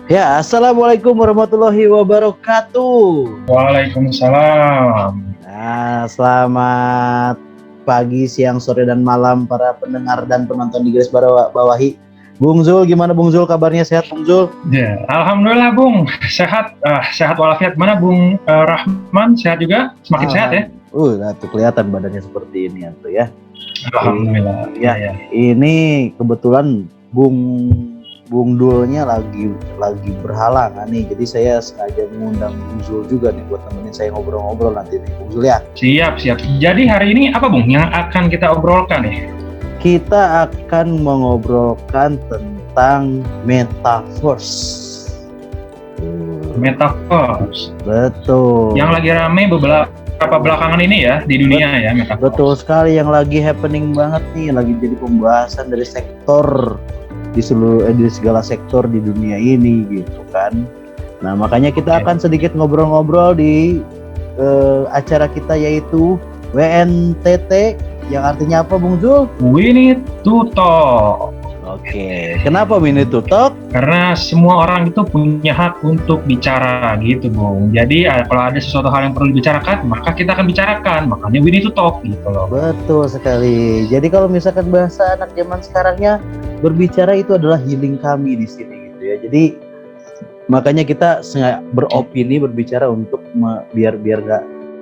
Ya, assalamualaikum warahmatullahi wabarakatuh. Waalaikumsalam. Nah, selamat pagi, siang, sore, dan malam para pendengar dan penonton di Garis Bawahi. Bung Zul, gimana Bung Zul? Kabarnya sehat, Bung Zul? Ya, alhamdulillah Bung, sehat, sehat walafiat. Mana Bung Rahman, sehat juga? Semakin sehat ya? Tuh kelihatan badannya seperti ini ya. Alhamdulillah. Ya. Ini kebetulan Bung Dulnya lagi berhalangan nih, jadi saya sengaja mengundang Bung Zul juga nih buat temenin saya ngobrol-ngobrol nanti nih, Bung Zul ya. Siap. Jadi hari ini apa Bung yang akan kita obrolkan nih? Kita akan mengobrolkan tentang metaverse. Metaverse. Betul. Yang lagi rame beberapa belakangan ini ya di dunia ya metaverse. Betul sekali, yang lagi happening banget nih, lagi jadi pembahasan dari sektor di segala sektor di dunia ini gitu kan. Nah, makanya kita akan sedikit ngobrol-ngobrol di acara kita, yaitu WNTT, yang artinya apa Bung Zul? We need to talk. Oke, kenapa we need to talk? Karena semua orang itu punya hak untuk bicara gitu Bung. Jadi kalau ada sesuatu hal yang perlu dibicarakan, maka kita akan bicarakan. Makanya we need to talk gitu loh. Betul sekali. Jadi kalau misalkan bahasa anak zaman sekarangnya, berbicara itu adalah healing kami di sini gitu ya. Jadi makanya kita beropini, berbicara untuk biar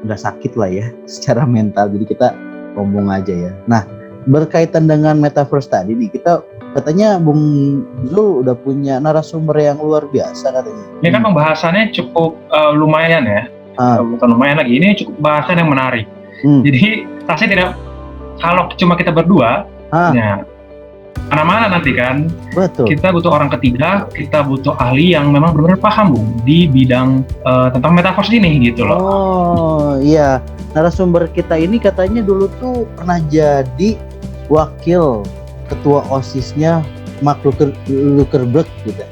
nggak sakit lah ya secara mental. Jadi kita ngomong aja ya. Nah, berkaitan dengan metaverse tadi nih, kita katanya Bung Zul udah punya narasumber yang luar biasa katanya. Ini kan pembahasannya cukup lumayan ya. Bukan lumayan lagi, ini cukup bahasan yang menarik. Jadi rasanya tidak, kalau cuma kita berdua, ya mana-mana nanti kan. Betul. Kita butuh orang ketiga, kita butuh ahli yang memang benar-benar paham Bung di bidang tentang metaverse ini gitu loh. Oh iya, narasumber kita ini katanya dulu tuh pernah jadi wakil ketua OSIS-nya Mark Zuckerberg gitu.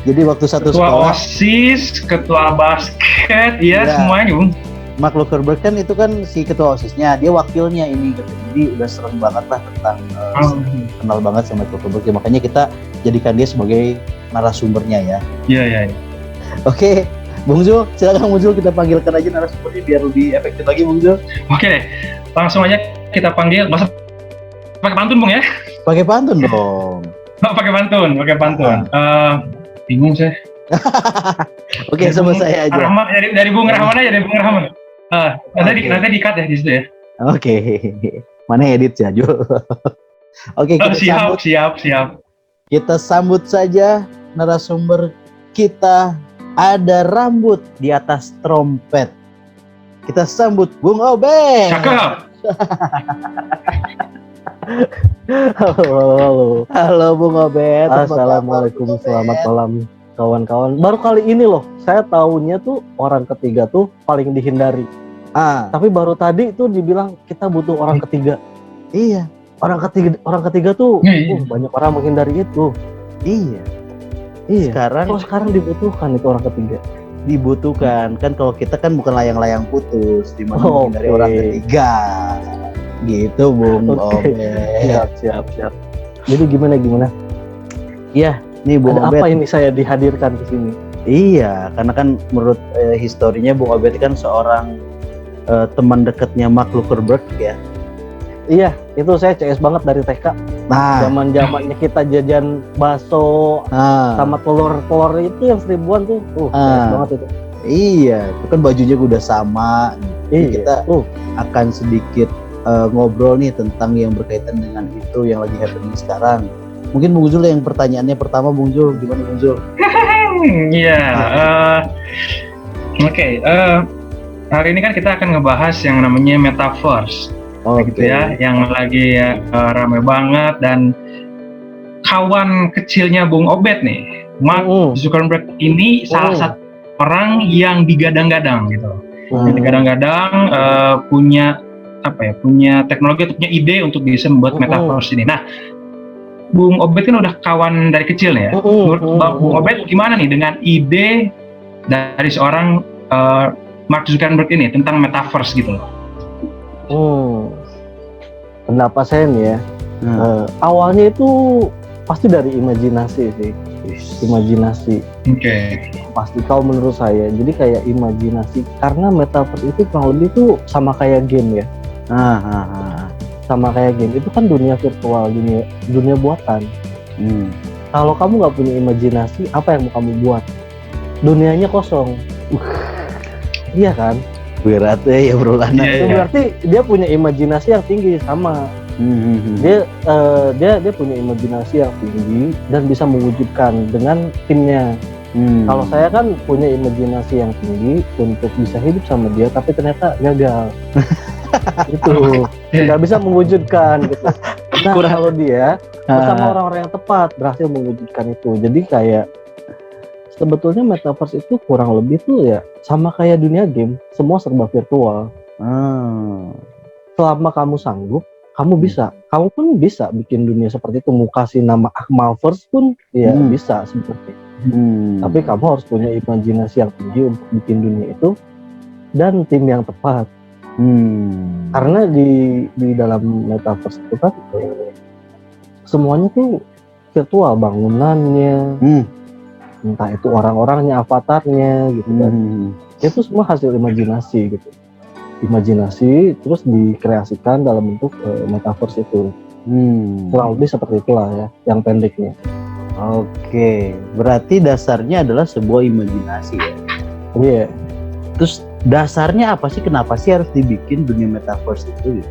Jadi waktu satu ketua sekolah, OSIS, ketua basket, ya semuanya Bung. Mark Zuckerberg kan itu kan si ketua OSIS-nya, dia wakilnya ini gitu. Jadi udah sering banget lah tentang kenal banget sama Zuckerberg. Makanya kita jadikan dia sebagai narasumbernya ya. Iya. Oke, Bung Zul, silakan Bung Zul, kita panggilkan aja narasumbernya biar lebih efektif lagi Bung Zul. Oke, langsung aja kita panggil. Masa pakai pantun Bung ya? Pakai pantun dong. Pakai pantun. Bingung saya. Oke, sama saya aja. Rahman, dari Bung Rahman aja, dari Bung Rahman. Nanti di-cut ya di situ ya. Oke. Mana edit ya, Jul? Oke, siap. Kita sambut saja narasumber kita. Ada rambut di atas trompet. Kita sambut Bung Obed. Cakep. Halo Bung Obed. Assalamualaikum, selamat malam kawan-kawan. Baru kali ini loh saya tahunya tuh orang ketiga tuh paling dihindari. Tapi baru tadi tuh dibilang kita butuh orang ketiga. Iya. Orang ketiga tuh banyak orang menghindari itu. Iya. Sekarang dibutuhkan itu orang ketiga. Dibutuhkan kan, kalau kita kan bukan layang-layang putus di mana dari orang ketiga. Gitu Bung Obed. Siap. Jadi gimana? Iya, nih Bung Obed. Apa ini saya dihadirkan ke sini? Iya, karena kan menurut historinya Bung Obed kan seorang teman dekatnya Mark Zuckerberg ya. Iya, itu saya CS banget dari TK. Zaman-zamannya kita jajan bakso sama telur itu yang 1000-an tuh. CS banget itu. Iya, itu kan bajunya udah sama. Iya. Kita akan sedikit ngobrol nih tentang yang berkaitan dengan itu yang lagi happening sekarang. Mungkin Bung Zul yang pertanyaannya pertama, Bung Zul, gimana Bung Zul? Iya, Oke. Hari ini kan kita akan ngebahas yang namanya metaverse. Gitu ya, yang lagi rame banget, dan kawan kecilnya Bung Obed nih, Mark Zuckerberg ini salah satu orang yang digadang-gadang gitu. Yang digadang-gadang punya teknologi, punya ide untuk bisa membuat metaverse ini. Nah, Bung Obed kan udah kawan dari kecil nih ya. Menurut Bung Obed gimana nih dengan ide dari seorang Mark Zuckerberg ini tentang metaverse gitu loh? Pendapat saya nih ya, awalnya itu pasti dari imajinasi sih. Imajinasi. Oke. Pasti kalau menurut saya. Jadi kayak imajinasi, karena metaverse itu kurang lebih tuh sama kayak game ya. Sama kayak game. Itu kan dunia virtual, dunia buatan. Kalau kamu nggak punya imajinasi, apa yang mau kamu buat? Dunianya kosong. Iya kan? Berat ya obrolan. Itu berarti dia punya imajinasi yang tinggi sama. Dia punya imajinasi yang tinggi dan bisa mewujudkan dengan timnya. Kalau saya kan punya imajinasi yang tinggi untuk bisa hidup sama dia, tapi ternyata gagal. Itu nggak bisa mewujudkan gitu. Nah, kalau dia bersama orang-orang yang tepat berhasil mewujudkan itu. Jadi kayak sebetulnya metaverse itu kurang lebih tuh ya sama kayak dunia game, semua serba virtual. Selama kamu sanggup, kamu pun bisa bikin dunia seperti itu. Mau kasih nama Akmalverse pun ya bisa seperti. Tapi kamu harus punya imajinasi yang tinggi untuk bikin dunia itu dan tim yang tepat. Karena di dalam metaverse itu kan semuanya tuh virtual, bangunannya, entah itu orang-orangnya, avatarnya gitu kan. Itu semua hasil imajinasi gitu. Imajinasi terus dikreasikan dalam bentuk metaverse itu. Kurang lebih seperti itulah ya, yang pendeknya. Oke, berarti dasarnya adalah sebuah imajinasi ya. Iya. Terus dasarnya apa sih? Kenapa sih harus dibikin dunia metaverse itu?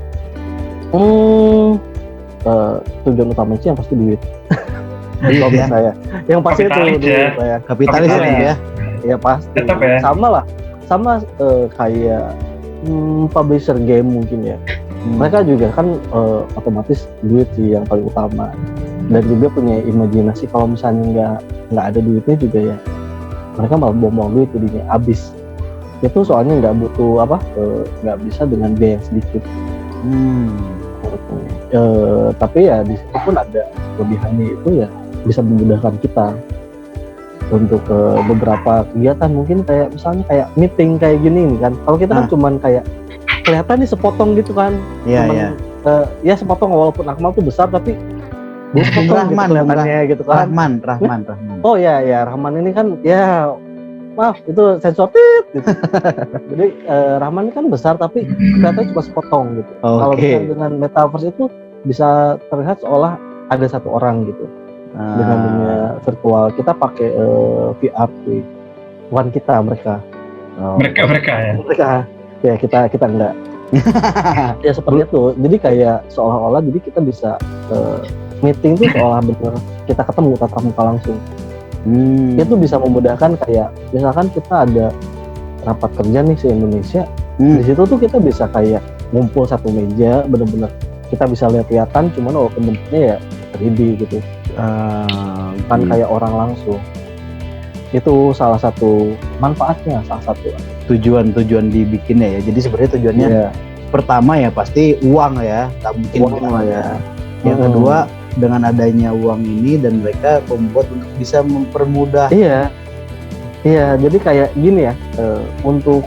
Tujuan utamanya sih yang pasti duit. Iya, Kalau saya, yang pasti itu Kapitalis duit ya. ya. Kapitalis ya. Ya pasti. Tetap ya. Sama kayak publisher game mungkin ya. Mereka juga kan otomatis duit sih yang paling utama. Dan juga punya imajinasi kalau misalnya nggak ada duitnya juga ya mereka malah buang-buang duit jadinya habis. Itu soalnya nggak butuh nggak bisa dengan biaya yang sedikit. Tapi ya di situ pun ada kelebihannya, itu ya bisa memudahkan kita untuk beberapa kegiatan, mungkin kayak misalnya kayak meeting kayak gini nih kan. Kalau kita kan cuman kayak kelihatan nih sepotong gitu kan. Ya sepotong, walaupun Akmal tuh besar tapi Rahman gitu kelihatannya gitu kan. Rahman. Oh ya Rahman ini kan ya maaf itu sensor tit gitu. Jadi Rahman ini kan besar tapi kelihatannya cuma sepotong gitu. Kalau dengan metaverse itu bisa terlihat seolah ada satu orang gitu. Dengan dunia virtual kita pakai VR tuh. Bukan kita, mereka. Mereka ya. Mereka ya kita enggak. Ya seperti itu. Jadi kayak seolah-olah jadi kita bisa meeting tuh seolah benar kita ketemu tatap muka langsung. Itu bisa memudahkan, kayak misalkan kita ada rapat kerja nih se Indonesia, di situ tuh kita bisa kayak ngumpul satu meja, benar-benar kita bisa lihat-lihatan, cuman walaupun bentuknya ya 3D gitu, bukan kayak orang langsung. Itu salah satu manfaatnya, salah satu tujuan dibikinnya ya. Jadi sebenarnya tujuannya pertama ya pasti uang ya, tak mungkin uang lah ya. Yang kedua, dengan adanya uang ini dan mereka membuat untuk bisa mempermudah. Iya, jadi kayak gini ya, untuk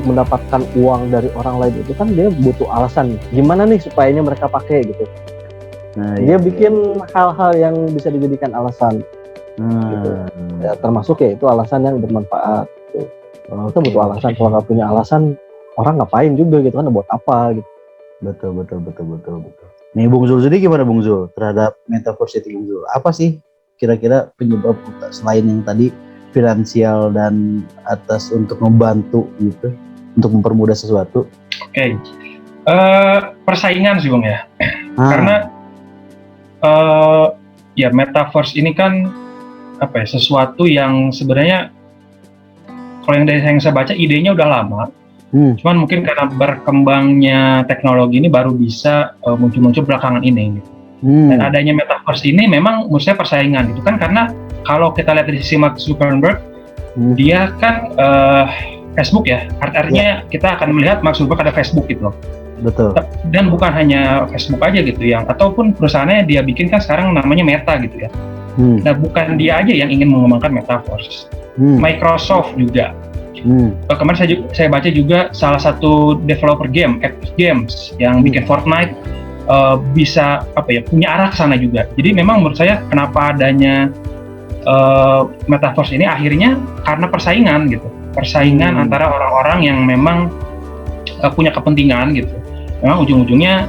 mendapatkan uang dari orang lain itu kan dia butuh alasan. Gimana nih supayanya mereka pakai gitu. Nah, dia bikin hal-hal yang bisa dijadikan alasan. Gitu. Ya, termasuk ya itu alasan yang bermanfaat. Gitu. Kita butuh alasan. Kalau nggak punya alasan, orang ngapain juga gitu kan, buat apa gitu. Betul. Nih Bung Zul sendiri gimana Bung Zul terhadap metaverse itu Bung Zul? Apa sih kira-kira penyebab selain yang tadi finansial dan atas untuk membantu gitu, untuk mempermudah sesuatu? Oke. Persaingan sih Bung ya. Karena ya metaverse ini kan sesuatu yang sebenarnya kalau yang dari yang saya baca idenya udah lama. Cuman mungkin karena berkembangnya teknologi ini baru bisa muncul-muncul belakangan ini. Gitu. Dan adanya metaverse ini memang menurut saya persaingan gitu kan, karena kalau kita lihat dari sisi Mark Zuckerberg, dia kan Facebook ya, artinya kita akan melihat Mark Zuckerberg ada Facebook gitu loh. Betul. Dan bukan hanya Facebook aja gitu yang, ataupun perusahaannya dia bikin kan sekarang namanya Meta gitu ya. Nah bukan dia aja yang ingin mengembangkan metaverse, Microsoft juga. Kemarin saya baca juga salah satu developer game, Epic Games yang bikin Fortnite, bisa punya arah ke sana juga. Jadi memang menurut saya kenapa adanya metaverse ini akhirnya karena persaingan gitu, persaingan antara orang-orang yang memang punya kepentingan gitu. Memang ujung-ujungnya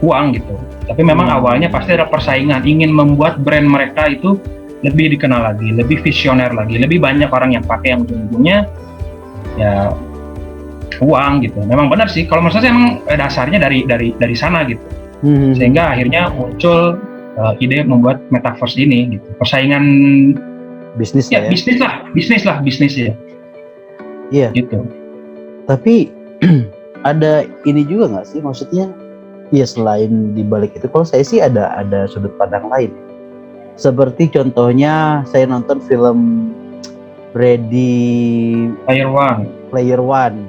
uang gitu. Tapi memang awalnya pasti ada persaingan, ingin membuat brand mereka itu lebih dikenal lagi, lebih visioner lagi, lebih banyak orang yang pakai, yang ujung-ujungnya ya uang gitu. Memang benar sih, kalau menurut saya emang dasarnya dari sana gitu. Sehingga akhirnya muncul ide membuat metaverse ini gitu. Persaingan bisnis ya, bisnis ya. Iya. Gitu. Tapi ada ini juga nggak sih, maksudnya ya selain dibalik itu, kalau saya sih ada sudut pandang lain. Seperti contohnya saya nonton film Ready Player One.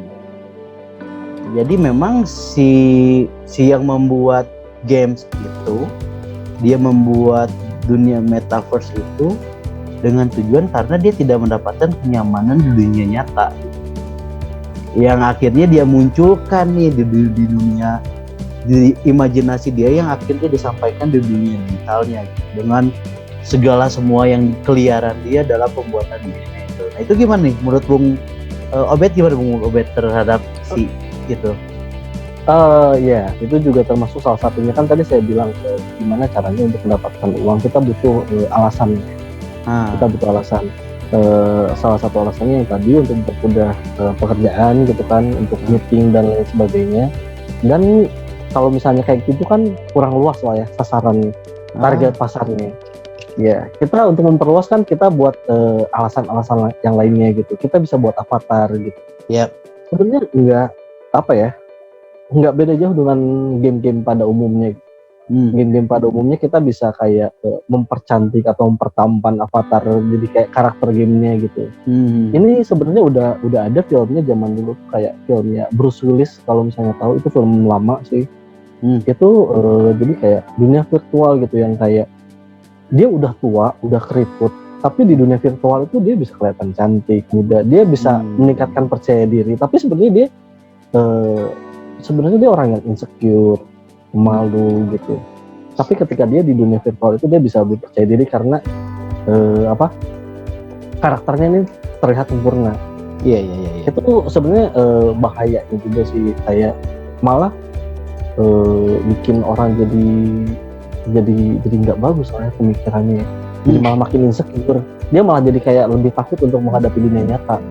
Jadi memang si yang membuat games itu, dia membuat dunia metaverse itu dengan tujuan karena dia tidak mendapatkan kenyamanan di dunia nyata. Yang akhirnya dia munculkan nih di dunia, di imajinasi dia yang akhirnya disampaikan di dunia digitalnya dengan segala semua yang keliaran dia dalam pembuatan gamenya itu. Nah itu gimana nih menurut Bung Obed, gimana Bung Obed terhadap si itu? Ya, itu juga termasuk salah satunya. Kan tadi saya bilang gimana caranya untuk mendapatkan uang, kita butuh alasan. Kita butuh alasan. Salah satu alasannya yang tadi untuk mempermudah pekerjaan gitu kan, untuk meeting dan lain sebagainya. Dan kalau misalnya kayak gitu kan kurang luas lah ya sasarannya, target pasarnya. Ya, kita untuk memperluas kan kita buat alasan-alasan yang lainnya gitu. Kita bisa buat avatar gitu. Ya. Sebenarnya nggak beda jauh dengan game-game pada umumnya. Game-game pada umumnya kita bisa kayak mempercantik atau mempertampan avatar jadi kayak karakter gamenya gitu. Ini sebenarnya udah ada filmnya zaman dulu, kayak filmnya Bruce Willis, kalau misalnya tahu, itu film lama sih. Itu jadi kayak dunia virtual gitu yang kayak dia udah tua, udah keriput, tapi di dunia virtual itu dia bisa kelihatan cantik, muda, dia bisa meningkatkan percaya diri. Tapi sebenarnya dia orang yang insecure, malu gitu. Tapi ketika dia di dunia virtual itu dia bisa lebih percaya diri karena karakternya ini terlihat sempurna. Iya. Itu sebenarnya bahayanya juga sih, kayak malah bikin orang jadi nggak bagus soalnya pemikirannya. Jadi malah makin insecure. Dia malah jadi kayak lebih takut untuk menghadapi dunia nyata.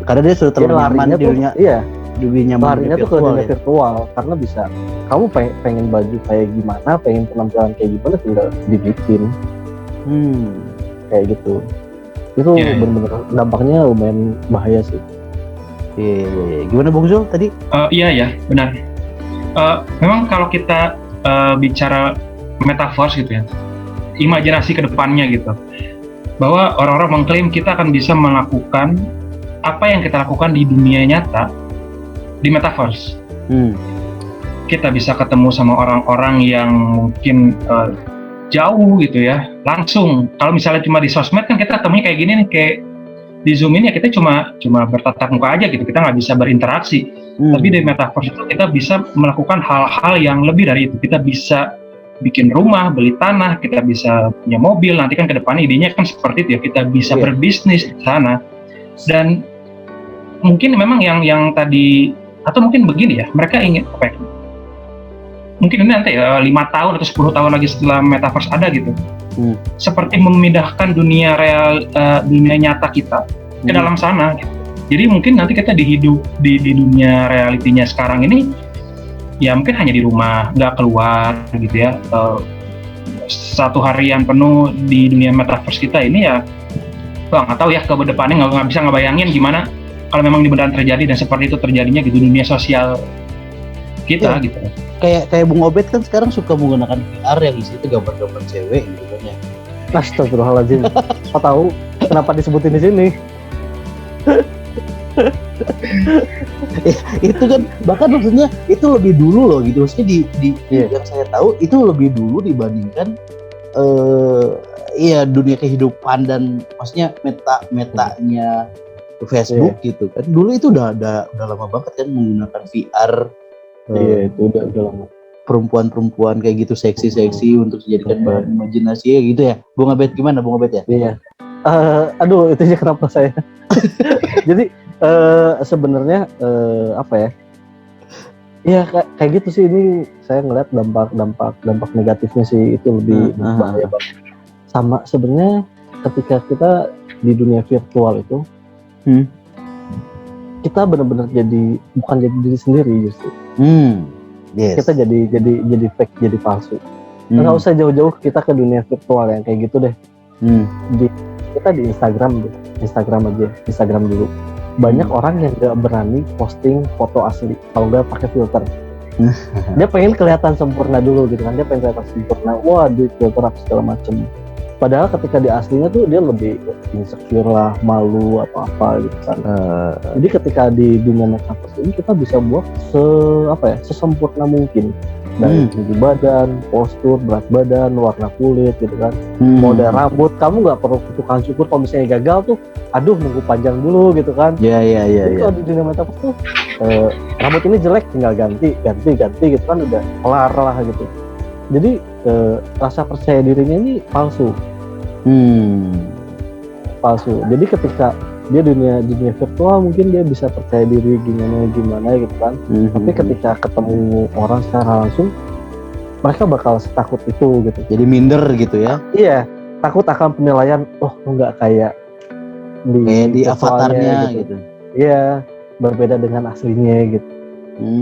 Karena dia sudah terlalu nyaman di dunia. Iya. Larinya tuh ke dunia virtual karena bisa. Kamu pengen baju kayak gimana, pengen penampilan kayak gimana, tinggal dibikin. Kayak gitu. Itu benar-benar dampaknya lumayan bahaya sih. Iya. Gimana Bung Zul tadi? Iya benar. Memang kalau kita bicara metaverse gitu ya, imajinasi ke depannya gitu, bahwa orang-orang mengklaim kita akan bisa melakukan apa yang kita lakukan di dunia nyata di metaverse. Kita bisa ketemu sama orang-orang yang mungkin jauh gitu ya, langsung. Kalau misalnya cuma di sosmed kan kita ketemunya kayak gini nih, kayak di Zoom ini ya kita cuma bertatap muka aja gitu, kita nggak bisa berinteraksi. Tapi di metaverse itu kita bisa melakukan hal-hal yang lebih dari itu. Kita bisa bikin rumah, beli tanah, kita bisa punya mobil. Nanti kan ke depannya idenya kan seperti itu ya, kita bisa berbisnis di sana. Dan mungkin memang yang tadi, atau mungkin begini ya, mereka ingin mungkin ini nanti 5 tahun atau 10 tahun lagi setelah metaverse ada gitu, seperti memindahkan dunia real, dunia nyata kita ke dalam sana gitu. Jadi mungkin nanti kita di dunia realitinya sekarang ini ya mungkin hanya di rumah, nggak keluar gitu ya, satu harian penuh di dunia metaverse kita ini ya. Nggak tahu ya ke depannya, nggak bisa ngebayangin gimana kalau memang ini beneran terjadi dan seperti itu terjadinya gitu dunia sosial kita gitu. Kayak Bung Obed kan sekarang suka menggunakan VR yang isi itu gambar-gambar cewek gitu kan ya. Astagfirullahaladzim. Kau tahu kenapa disebutin di sini? Itu kan bahkan maksudnya itu lebih dulu loh gitu, maksudnya di yang saya tahu itu lebih dulu dibandingkan dunia kehidupan dan maksudnya metanya Facebook gitu kan. Dulu itu udah lama banget kan menggunakan VR Iya, itu udah lama. perempuan-perempuan kayak gitu seksi-seksi untuk dijadikan bahan imajinasi ya gitu ya. Bung Abed gimana Bung Abed ya? Iya. Aduh, itu aja kenapa saya. Jadi sebenarnya apa ya? Iya kayak gitu sih, ini saya ngeliat dampak negatifnya sih itu lebih bahaya banget. Sama sebenarnya ketika kita di dunia virtual itu kita benar-benar bukan jadi diri sendiri justru. Yes. Kita jadi fake, jadi palsu. Nggak usah jauh-jauh kita ke dunia virtual yang kayak gitu deh. Kita di Instagram dulu. Banyak orang yang nggak berani posting foto asli kalau nggak pakai filter. Dia pengen kelihatan sempurna dulu gitu kan, dia pengen kelihatan sempurna. Wah, di filter apa segala macem. Padahal ketika di aslinya tuh dia lebih insecure lah, malu apa gitu kan. Jadi ketika di dunia metaverse ini kita bisa buat sesempurna mungkin. Dari tinggi badan, postur, berat badan, warna kulit gitu kan, model rambut. Kamu nggak perlu tukang cukur kalau misalnya gagal tuh, aduh nunggu panjang dulu gitu kan. Iya. Kalau di dunia metaverse tuh rambut ini jelek, tinggal ganti gitu kan, udah kelar lah gitu. Jadi rasa percaya dirinya ini palsu. Jadi ketika dia dunia virtual mungkin dia bisa percaya diri gimana gitu kan. Tapi ketika ketemu orang secara langsung, mereka bakal setakut itu gitu. Jadi minder gitu ya? Iya, takut akan penilaian. Oh, nggak kayak di avatarnya gitu. Iya, berbeda dengan aslinya gitu.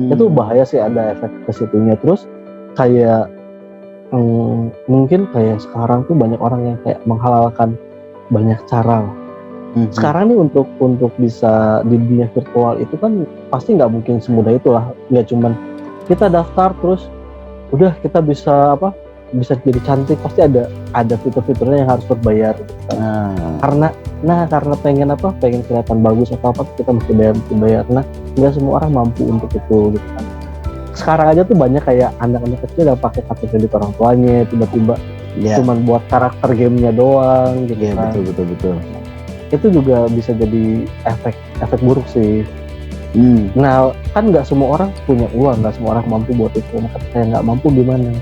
Itu bahaya sih, ada efek ke situnya. Terus kayak mungkin kayak sekarang tuh banyak orang yang kayak menghalalkan banyak cara. Sekarang nih untuk bisa di dunia virtual itu kan pasti nggak mungkin semudah itulah. Nggak cuman kita daftar terus udah kita bisa jadi cantik, pasti ada fitur-fiturnya yang harus berbayar gitu kan. Karena pengen kelihatan bagus atau apa, kita mesti bayar. Nah, nggak semua orang mampu untuk itu gitu kan. Sekarang aja tuh banyak kayak anak-anak kecil yang pakai kartu kredit orang tuanya tiba-tiba cuman buat karakter gamenya doang gitu kan. Betul. Itu juga bisa jadi efek buruk sih. Nah, kan nggak semua orang punya uang, nggak semua orang mampu buat itu. Nah, ketika nggak mampu gimana?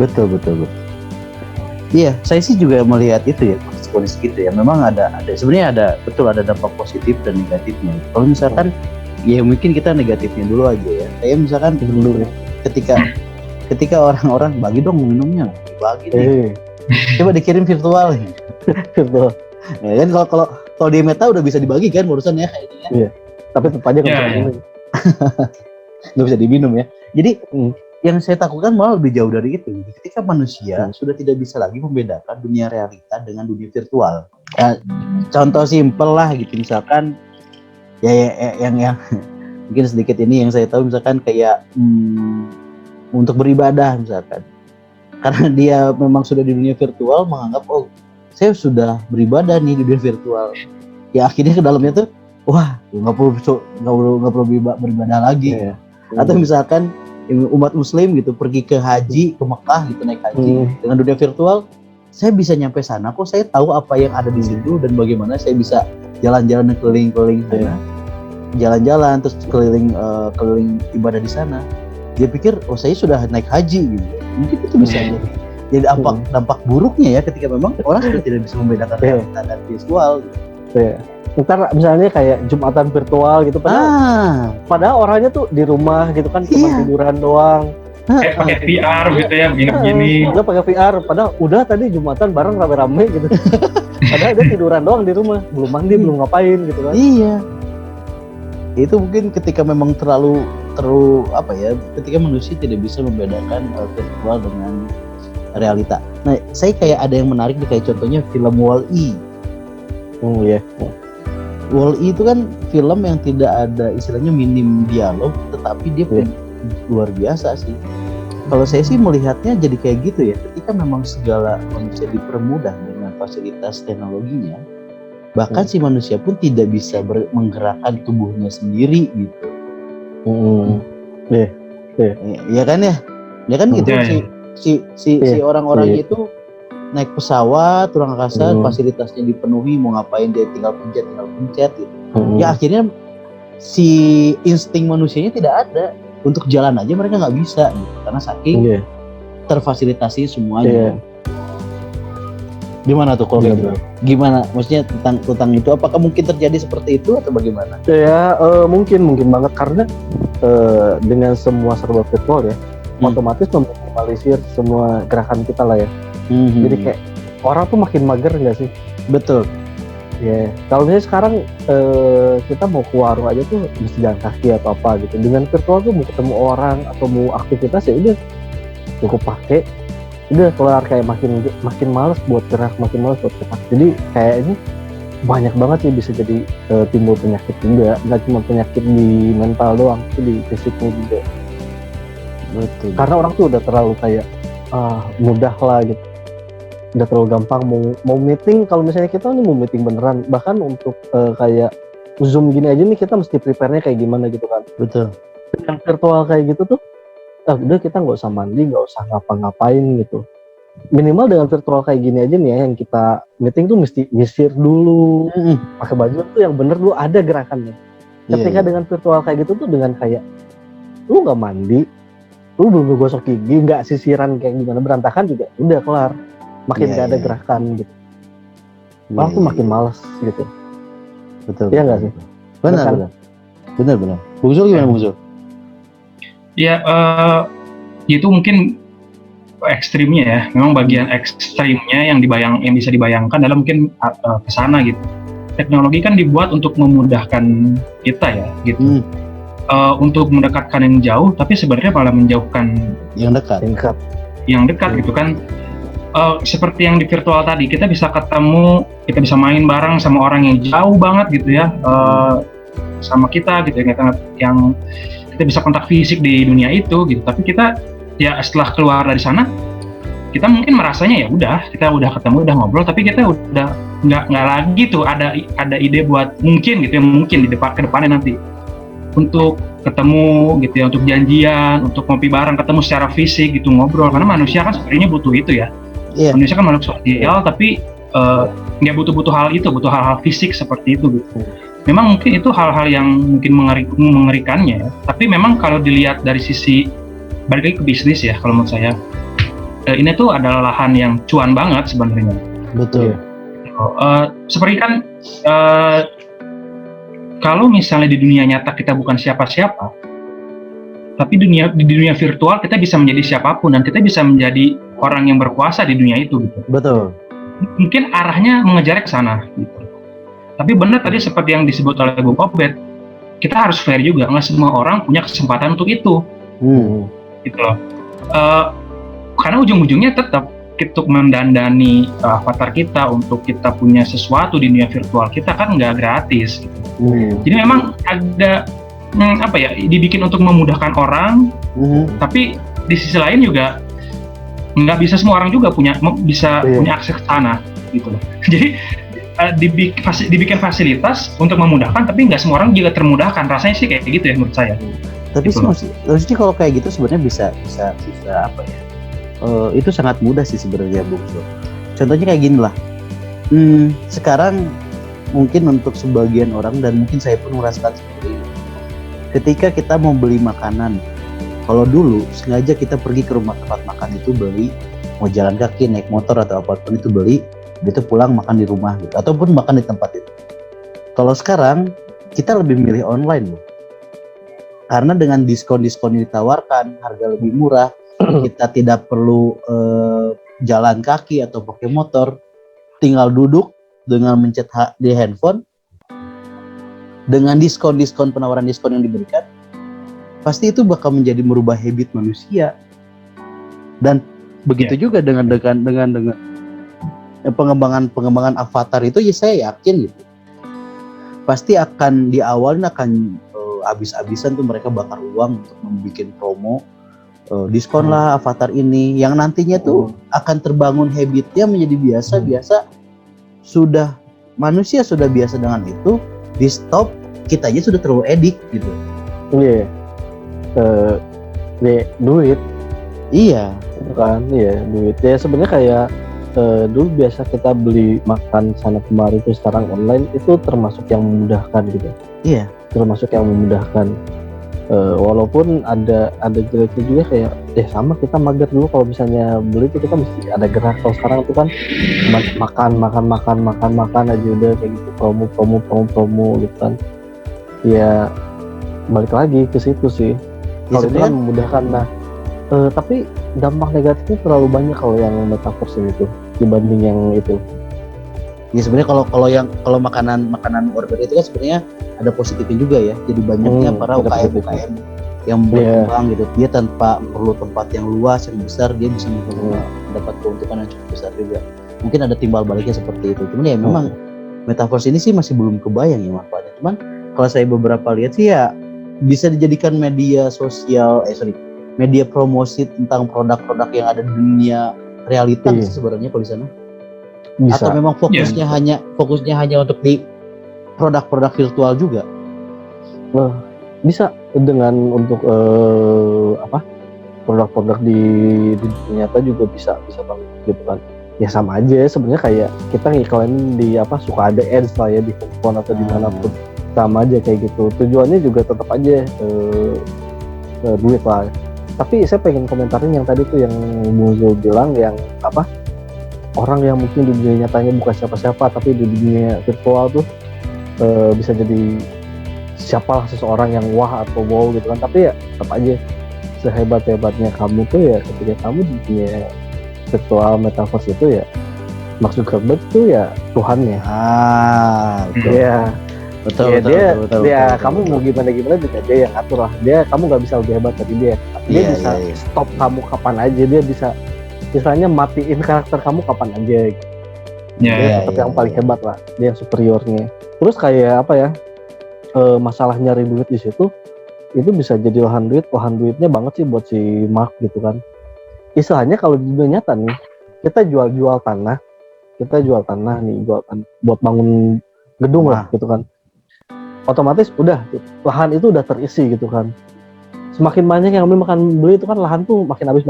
Betul. Iya, saya sih juga melihat itu ya, kondisi gitu ya. Memang sebenarnya ada dampak positif dan negatifnya. Kalau misalkan ya mungkin kita negatifnya dulu aja ya. Kayak misalkan dulu ketika orang-orang bagi dong minumnya, bagi nih. Coba dikirim virtual. Virtual. Ya kan kalau di meta udah bisa dibagi kan urusannya kayaknya. Iya. Tapi tetap aja nggak bisa diminum ya. Jadi yang saya takutkan malah lebih jauh dari itu. Ketika manusia sudah tidak bisa lagi membedakan dunia realita dengan dunia virtual. Contoh simpel lah gitu, misalkan yang mungkin sedikit ini yang saya tahu, misalkan kayak untuk beribadah misalkan. Karena dia memang sudah di dunia virtual, menganggap saya sudah beribadah nih di dunia virtual. Ya akhirnya ke dalamnya tuh, wah nggak perlu beribadah lagi. Atau misalkan umat muslim gitu pergi ke haji, ke Mekah gitu, naik haji dengan dunia virtual, saya bisa nyampe sana kok, saya tahu apa yang ada di situ dan bagaimana saya bisa jalan-jalan keliling-keliling sana, jalan-jalan terus keliling ibadah di sana. Dia pikir saya sudah naik haji gitu. Mungkin itu bisa jadi dampak buruknya ya, ketika memang orang sudah tidak bisa membedakan realita dan visual gitu. Ntar misalnya kayak Jumatan virtual gitu, padahal orangnya tuh di rumah gitu kan, cuma tiduran doang. Pakai VR gitu ya, begini. Udah pakai VR, padahal udah tadi Jumatan bareng rame-rame gitu. Padahal dia tiduran doang di rumah, belum mandi, belum ngapain gitu kan. Iya. Itu mungkin ketika memang terlalu ketika manusia tidak bisa membedakan virtual dengan realita. Nah, saya kayak ada yang menarik nih, kayak contohnya film Wall-E. Wall-E itu kan film yang tidak ada istilahnya minim dialog, tetapi dia luar biasa sih. Kalau saya sih melihatnya jadi kayak gitu ya, ketika memang segala manusia dipermudah dengan fasilitas teknologinya, bahkan si manusia pun tidak bisa menggerakkan tubuhnya sendiri gitu. Ya kan gitu. Si orang-orang itu naik pesawat, turun angkasa, fasilitasnya dipenuhi, mau ngapain dia tinggal pencet gitu. Ya akhirnya si insting manusianya tidak ada. untuk jalan aja mereka nggak bisa gitu, karena saking terfasilitasi semuanya. Gimana tuh kalau gitu? Gimana? Maksudnya tentang itu, apakah mungkin terjadi seperti itu atau bagaimana? Ya mungkin banget, karena dengan semua serba virtual ya, otomatis meminimalisir semua gerakan kita lah ya. Jadi kayak orang tuh makin mager nggak sih? Betul. Ya, kalau misalnya sekarang kita mau ke warung aja tuh mesti jalan kaki atau apa gitu. Dengan virtual tuh mau ketemu orang atau mau aktivitas ya udah cukup pakai, udah kelar, kayak makin malas buat gerak, makin malas buat gerak. Jadi kayak ini banyak banget sih bisa jadi timbul penyakit juga, nggak cuma penyakit di mental doang, itu di fisiknya juga. Betul. Karena orang tuh udah terlalu kayak mudah lah gitu, udah terlalu gampang mau meeting. Kalau misalnya kita nih mau meeting beneran, bahkan untuk kayak Zoom gini aja nih kita mesti prepare-nya kayak gimana gitu kan. Betul. Yang virtual kayak gitu tuh udah kita nggak usah mandi, nggak usah ngapa-ngapain gitu. Minimal dengan virtual kayak gini aja nih ya, yang kita meeting tuh mesti nyisir dulu, pakai baju tuh yang bener dulu, ada gerakannya. Ketika dengan virtual kayak gitu tuh, dengan kayak lu nggak mandi, lu belum gosok gigi, nggak sisiran kayak gimana, berantakan juga udah kelar, makin nggak ada gerakan gitu. Malah tuh makin malas gitu. Betul. Iya nggak sih? Benar. Bung Zul gimana Bung Zul? Ya, itu mungkin ekstrimnya ya. Memang bagian ekstrimnya yang bisa dibayangkan adalah mungkin ke sana gitu. Teknologi kan dibuat untuk memudahkan kita ya, gitu. Untuk mendekatkan yang jauh, tapi sebenarnya malah menjauhkan yang dekat. Yang dekat gitu kan. Seperti yang di virtual tadi, kita bisa ketemu, kita bisa main bareng sama orang yang jauh banget gitu ya, sama kita gitu yang kita bisa kontak fisik di dunia itu gitu. Tapi kita ya setelah keluar dari sana, kita mungkin merasanya ya udah, kita udah ketemu, udah ngobrol, tapi kita udah nggak lagi tuh ada ide buat mungkin gitu ya, mungkin di ke depannya nanti untuk ketemu gitu ya, untuk janjian, untuk ngopi bareng, ketemu secara fisik gitu, ngobrol, karena manusia kan sebenarnya butuh itu ya. Manusia kan makhluk sosial, tapi nggak butuh hal itu, butuh hal-hal fisik seperti itu gitu. Memang mungkin itu hal-hal yang mungkin mengerikannya ya. Tapi memang kalau dilihat dari sisi, balik lagi ke bisnis ya, kalau menurut saya ini tuh adalah lahan yang cuan banget sebenarnya. Betul. Seperti kan kalau misalnya di dunia nyata kita bukan siapa-siapa, tapi di dunia virtual kita bisa menjadi siapapun dan kita bisa menjadi orang yang berkuasa di dunia itu gitu. Betul. Mungkin arahnya mengejar ke sana gitu. Tapi benar tadi seperti yang disebut oleh Bung Obed, kita harus fair juga, nggak semua orang punya kesempatan untuk itu. Gitu loh. Karena ujung-ujungnya tetap untuk mendandani avatar kita, untuk kita punya sesuatu di dunia virtual kita kan nggak gratis gitu. Jadi memang ada dibikin untuk memudahkan orang, tapi di sisi lain juga nggak bisa semua orang juga punya akses ke sana gitu loh. Jadi dibikin fasilitas untuk memudahkan, tapi nggak semua orang juga termudahkan. Rasanya sih kayak gitu ya menurut saya. Tapi gitu maksudnya kalau kayak gitu sebenarnya bisa apa ya? Itu sangat mudah sih sebenarnya Bung Zul. Contohnya kayak gini lah. Sekarang mungkin untuk sebagian orang, dan mungkin saya pun merasakan seperti ini. Ketika kita mau beli makanan, kalau dulu sengaja kita pergi ke rumah tempat makan itu beli, mau jalan kaki, naik motor atau apapun itu beli, gitu pulang makan di rumah gitu, ataupun makan di tempat itu. Kalau sekarang kita lebih milih online loh. Karena dengan diskon-diskon yang ditawarkan, harga lebih murah, kita tidak perlu jalan kaki atau pakai motor, tinggal duduk dengan mencet di handphone, dengan diskon-diskon, penawaran diskon yang diberikan, pasti itu bakal menjadi merubah habit manusia. Dan begitu juga dengan pengembangan avatar itu, ya saya yakin gitu, pasti akan di awalnya akan habis-habisan tuh mereka bakar uang untuk membuat promo, diskon lah avatar ini, yang nantinya tuh akan terbangun habitnya menjadi biasa. Manusia sudah biasa dengan itu, di stop, kita aja sudah terlalu edik gitu. Duit. Iya. Kan, duit. Ya sebenarnya kayak dulu biasa kita beli makan sana kemari, itu sekarang online, itu termasuk yang memudahkan gitu. Iya. Termasuk yang memudahkan. Walaupun ada jeleknya juga kayak sama kita mager dulu kalau misalnya beli itu kita mesti ada gerak. Kalau sekarang itu kan makan aja udah kayak gitu, promo gitu kan. Ya balik lagi ke situ sih. Kalau itu kan memudahkan. Nah tapi dampak negatifnya terlalu banyak kalau yang metaverse itu dibanding yang itu. Ya sebenarnya kalau makanan order itu kan sebenarnya ada positifnya juga ya. Jadi banyaknya para UKM yang berkembang gitu. Dia tanpa perlu tempat yang luas yang besar, dia bisa mendapat keuntungan yang cukup besar juga. Mungkin ada timbal baliknya seperti itu. Cuman ya memang metaverse ini sih masih belum kebayang ya manfaatnya. Cuman kalau saya beberapa lihat sih ya bisa dijadikan media sosial, media promosi tentang produk-produk yang ada di dunia realita sih sebenarnya kalau di sana. Bisa. Atau memang fokusnya hanya untuk di produk-produk virtual juga. Bisa dengan untuk produk-produk di dunia nyata juga bisa banget gitu kan. Ya sama aja sebenarnya kayak kita ngiklanin di suka ada ads lah ya di handphone atau dimanapun, sama aja kayak gitu. Tujuannya juga tetap aja duit lah. Tapi saya pengen komentarin yang tadi tuh yang Bung Zul bilang yang orang yang mungkin di dunia nyatanya bukan siapa-siapa tapi di dunia virtual tuh bisa jadi siapalah seseorang yang wah atau wow gitu kan. Tapi ya tetap aja sehebat-hebatnya kamu tuh ya ketika kamu di dunia virtual metaverse itu ya Mark Zuckerberg tuh ya Tuhannya. Betul. Dia kamu mau gimana juga dia yang atur lah. Kamu nggak bisa lebih hebat dari dia. Dia bisa stop kamu kapan aja. Dia bisa misalnya matiin karakter kamu kapan aja gitu. Dia tetap yang paling hebat lah, dia yang superiornya. Terus kayak masalah nyari duit di situ itu bisa jadi lahan duitnya banget sih buat si Mark gitu kan. Istilahnya kalau di dunia nyata nih kita jual tanah buat bangun gedung lah gitu kan. Otomatis udah lahan itu udah terisi gitu kan. Semakin banyak yang makan beli itu kan lahan tuh makin habis.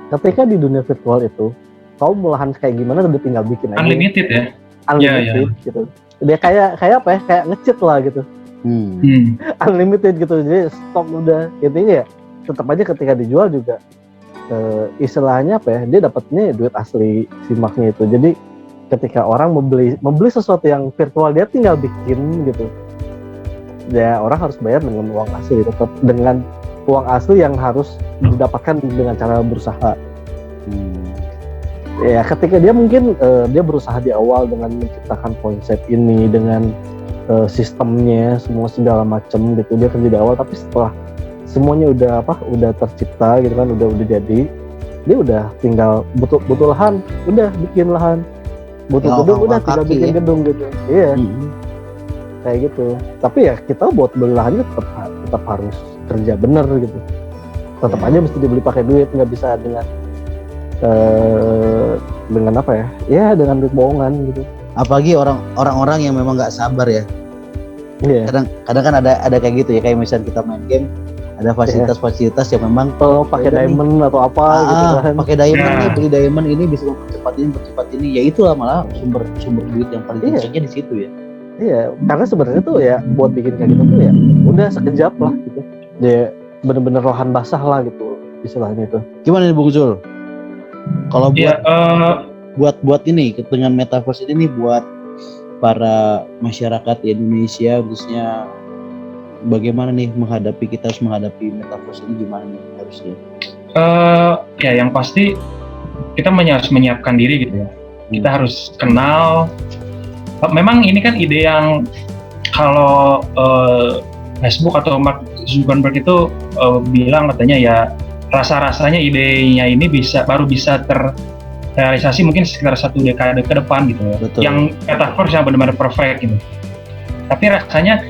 Ketika di dunia virtual itu, kau mau lahan kayak gimana udah tinggal bikin aja. Unlimited ya? Unlimited gitu. Dia kayak kayak nge-cheat lah gitu. Unlimited gitu, jadi stok udah. Intinya ya, tetap aja ketika dijual juga, istilahnya dia dapatnya duit asli si Mark-nya itu. Jadi ketika orang membeli sesuatu yang virtual, dia tinggal bikin gitu. Ya orang harus bayar dengan uang asli, tetap dengan uang asli yang harus didapatkan dengan cara berusaha. Ya ketika dia mungkin dia berusaha di awal dengan menciptakan konsep ini dengan sistemnya semua segala macam gitu, dia kerja di awal, tapi setelah semuanya udah tercipta gitu kan, udah jadi, dia udah tinggal butuh lahan, udah bikin lahan, butuh gedung, udah tinggal bikin gedung gitu. Iya. Kayak gitu. Tapi ya kita buat beli lahannya tetap harus kerja bener gitu. Tetap aja mesti dibeli pakai duit, nggak bisa dengan dengan duit bohongan gitu. Apalagi orang-orang yang memang nggak sabar ya. Kadang kan ada kayak gitu ya, kayak misalnya kita main game ada fasilitas yang memang pakai diamond atau apa gitu kan. Pakai diamond nih, beli diamond ini bisa mempercepat ini. Ya itulah malah sumber duit yang paling tingginya di situ ya. Iya, karena sebenarnya tuh ya buat bikin kayak gitu tuh ya udah sekejap lah gitu. Dia bener-bener lahan basah lah gitu istilahnya itu. Gimana nih Bung Zul? Kalau buat ini dengan metaverse ini nih buat para masyarakat di Indonesia khususnya, bagaimana nih kita harus menghadapi metaverse ini, gimana nih harusnya? Ya yang pasti kita harus menyiapkan diri gitu ya. Kita harus kenal. Memang ini kan ide yang kalau Facebook atau Mark Zuckerberg itu bilang katanya ya rasa-rasanya idenya ini baru bisa terrealisasi mungkin sekitar 1 dekade ke depan gitu ya. Betul. Yang metaverse yang benar-benar perfect gitu. Tapi rasanya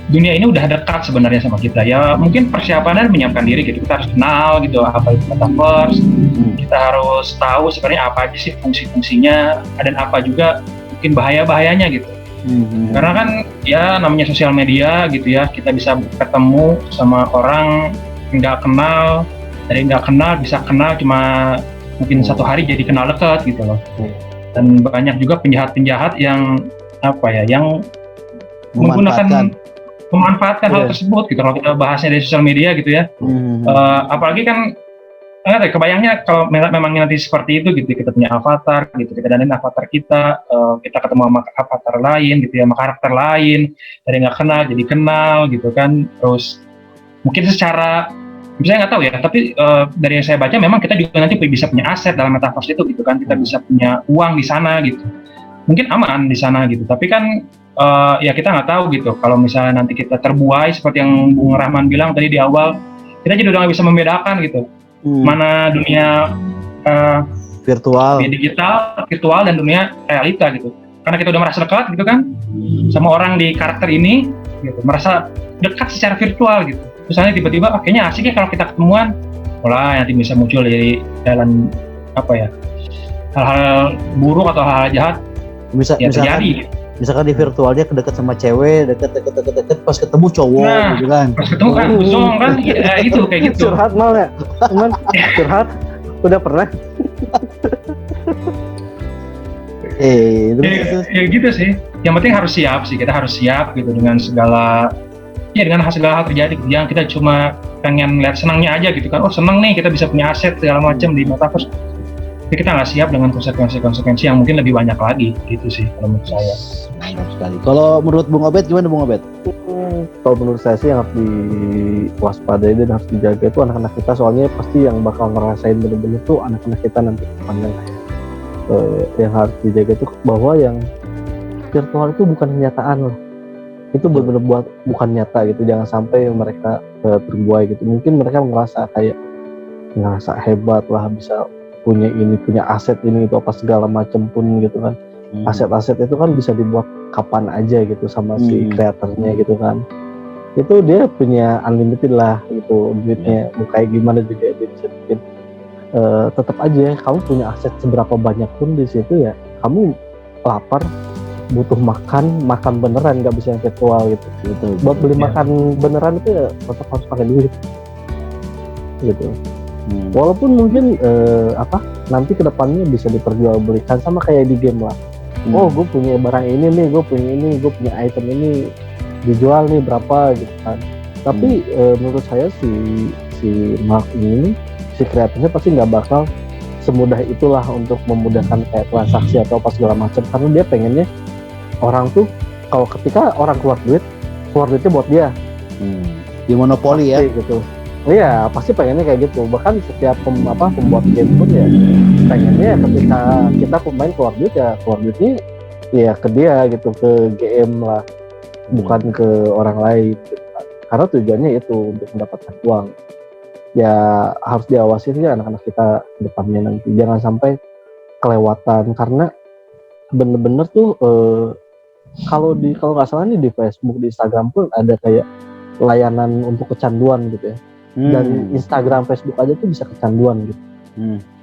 dunia ini udah dekat sebenarnya sama kita ya. Mungkin persiapannya menyiapkan diri gitu. Kita harus kenal gitu apa itu metaverse. Kita harus tahu sebenarnya apa aja sih fungsi-fungsinya dan apa juga mungkin bahaya-bahayanya gitu. Karena kan ya namanya sosial media gitu ya, kita bisa ketemu sama orang nggak kenal, dari nggak kenal bisa kenal cuma mungkin 1 hari jadi kenal dekat gitu loh. Dan banyak juga penjahat-penjahat yang yang menggunakan memanfaatkan hal Iya. tersebut gitu. Kalau kita bahasnya di sosial media gitu ya. Apalagi kan kebayangnya kalau memang nanti seperti itu gitu, kita punya avatar gitu, kita dandanin avatar kita, kita ketemu sama avatar lain gitu ya, sama karakter lain, dari nggak kenal jadi kenal gitu kan. Terus mungkin secara saya nggak tahu ya, tapi dari yang saya baca memang kita juga nanti bisa punya aset dalam metaverse itu gitu kan, kita bisa punya uang di sana gitu, mungkin aman di sana gitu. Tapi kan ya kita nggak tahu gitu, kalau misalnya nanti kita terbuai seperti yang Bung Rahman bilang tadi di awal, kita jadi udah nggak bisa membedakan gitu mana dunia virtual, virtual dan dunia realita gitu. Karena kita udah merasa dekat gitu kan sama orang di karakter ini gitu, merasa dekat secara virtual gitu. Terus nanti tiba-tiba kayaknya asik ya kalau kita ketemuan, mulai nanti bisa muncul dari jalan apa ya, hal-hal buruk atau hal-hal jahat ya terjadi. Misalkan di virtualnya kedekat sama cewek, deket pas ketemu cowok gitu kan. Pas ketemu kan busung kan, ya, itu kayak gitu. Curhat mal ya, cuman curhat udah pernah. Ya gitu sih. Yang penting harus siap sih, kita harus siap gitu dengan segala hal terjadi. Jangan kita cuma pengen lihat senangnya aja gitu kan. Oh seneng nih kita bisa punya aset segala macam di metaverse. Tapi kita nggak siap dengan konsekuensi yang mungkin lebih banyak lagi gitu sih kalau menurut saya. Mantap sekali. Kalau menurut Bung Obed gimana Bung Obed? Kalau menurut saya sih yang harus diwaspadai dan harus dijaga itu anak-anak kita, soalnya pasti yang bakal ngerasain bener-bener tuh anak-anak kita nanti kepanjang. Yang harus dijaga itu bahwa yang virtual itu bukan kenyataan lah. Itu benar-benar bukan nyata gitu. Jangan sampai mereka terbuai gitu. Mungkin mereka ngerasa hebat lah, bisa punya aset ini itu apa segala macam pun gitu kan. Aset-aset itu kan bisa dibuat kapan aja gitu sama si kreatornya gitu kan. Itu dia punya unlimited lah gitu duitnya. Mau kayak gimana juga dia bisa bikin. Tetap aja kamu punya aset seberapa banyak pun di situ ya, kamu lapar butuh makan beneran, nggak bisa yang virtual gitu. Buat beli makan beneran itu ya tetap harus pakai duit gitu. Walaupun mungkin nanti kedepannya bisa diperjualbelikan sama kayak di game lah. Oh gue punya barang ini nih, gue punya item ini, dijual nih berapa gitu kan. Tapi menurut saya si Mark ini, si kreatornya pasti nggak bakal semudah itulah untuk memudahkan kayak transaksi atau apa segala macam, karena dia pengennya orang tuh kalau ketika orang keluar duitnya buat dia. Di monopoli ya gitu. Iya, pasti pengennya kayak gitu. Bahkan setiap pembuat game pun ya pengennya ketika kita pemain keluar duitnya ya ke dia gitu, ke GM lah, bukan ke orang lain gitu. Karena tujuannya itu untuk mendapatkan uang. Ya harus diawasi sih anak-anak kita ke depannya nanti. Jangan sampai kelewatan, karena bener-bener tuh kalau nggak salah nih di Facebook, di Instagram pun ada kayak layanan untuk kecanduan gitu ya. Dari Instagram, Facebook aja tuh bisa kecanduan gitu.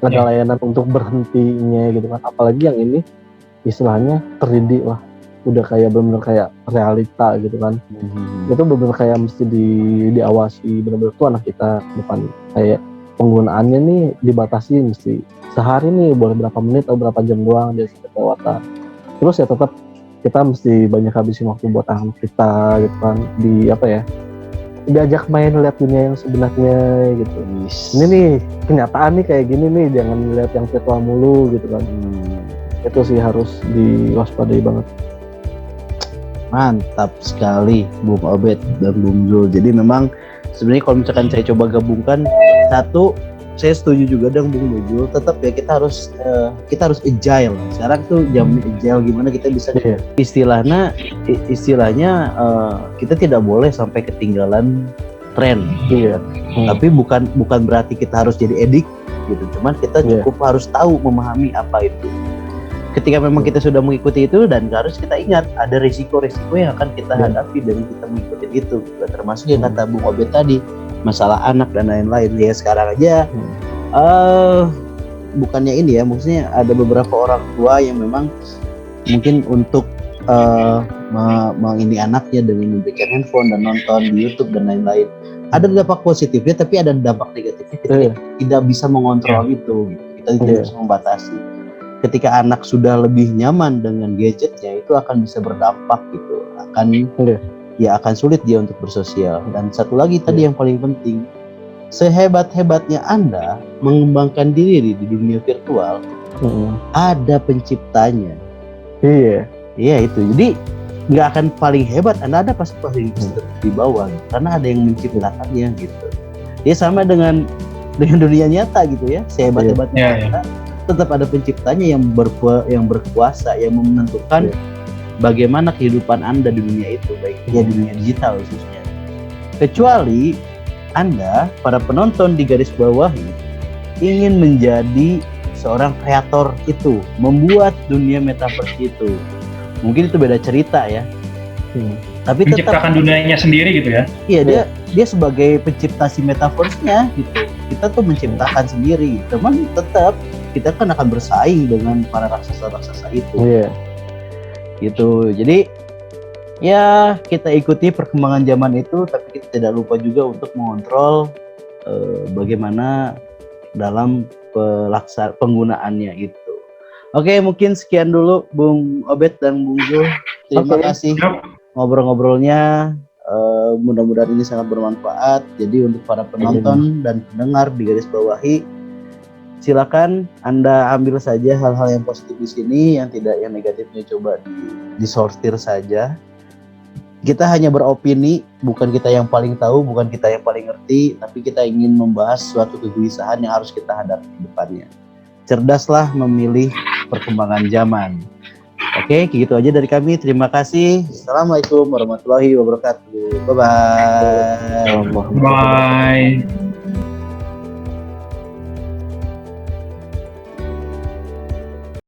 Ada layanan untuk berhentinya gitu kan. Apalagi yang ini istilahnya terdidik lah, udah kayak benar-benar kayak realita gitu kan. Itu benar-benar kayak mesti diawasi benar-benar tuh anak kita depan, kayak penggunaannya nih dibatasi, mesti sehari nih boleh berapa menit atau berapa jam doang dia sampai kelewatan. Terus ya tetap kita mesti banyak habisin waktu buat anak kita gitu kan, diajak main, lihat dunia yang sebenarnya gitu. Ini nih kenyataan nih kayak gini nih, jangan lihat yang virtual mulu gitu kan. Itu sih harus diwaspadai banget. Mantap sekali Bung Obed dan Bung Zul. Jadi memang sebenarnya kalau misalkan saya coba gabungkan, satu, saya setuju juga dengan Bung Zul, tetap ya kita harus agile. Sekarang tuh jam agile, gimana kita bisa istilahnya kita tidak boleh sampai ketinggalan tren. Tapi bukan berarti kita harus jadi edik gitu. Cuman kita cukup harus tahu, memahami apa itu. Ketika memang kita sudah mengikuti itu, dan harus kita ingat ada risiko-risiko yang akan kita hadapi dengan kita mengikuti itu. Termasuk yang kata Bung Obed tadi, masalah anak dan lain-lain. Ya sekarang aja bukannya ini ya, maksudnya ada beberapa orang tua yang memang mungkin untuk mengini anaknya dengan memberikan handphone dan nonton di YouTube dan lain-lain. Ada dampak positifnya, tapi ada dampak negatifnya. Kita tidak bisa mengontrol itu, gitu. Kita tidak bisa membatasi. Ketika anak sudah lebih nyaman dengan gadgetnya, itu akan bisa berdampak gitu, akan ya akan sulit dia untuk bersosial. Dan satu lagi tadi yang paling penting, sehebat-hebatnya Anda mengembangkan diri di dunia virtual, ada penciptanya. Iya. Iya itu. Jadi nggak akan paling hebat, Anda ada pasti paling di bawah, karena ada yang menciptakannya gitu. Dia sama dengan dunia nyata gitu ya. Sehebat-hebatnya Anda, tetap ada penciptanya yang berkuasa, yang menentukan bagaimana kehidupan Anda di dunia itu, baik di dunia digital khususnya. Kecuali Anda, para penonton di garis bawahi, ingin menjadi seorang kreator itu, membuat dunia metaverse itu. Mungkin itu beda cerita ya. Tapi menciptakan dunianya sendiri gitu ya. Iya, dia sebagai pencipta si metaverse-nya gitu. Kita tuh menciptakan sendiri. Cuman tetap kita kan akan bersaing dengan para raksasa-raksasa itu. Iya. Gitu. Jadi ya kita ikuti perkembangan zaman itu, tapi kita tidak lupa juga untuk mengontrol bagaimana dalam penggunaannya itu. Oke, mungkin sekian dulu Bung Obed dan Bung Zul. Terima kasih ngobrol-ngobrolnya. Mudah-mudahan ini sangat bermanfaat. Jadi untuk para penonton dan pendengar di garis bawahi, silakan Anda ambil saja hal-hal yang positif di sini, yang negatifnya coba disortir saja. Kita hanya beropini, bukan kita yang paling tahu, bukan kita yang paling ngerti, tapi kita ingin membahas suatu kegelisahan yang harus kita hadapi di depannya. Cerdaslah memilih perkembangan zaman. Oke, gitu aja dari kami. Terima kasih. Assalamualaikum warahmatullahi wabarakatuh. Bye-bye. Bye.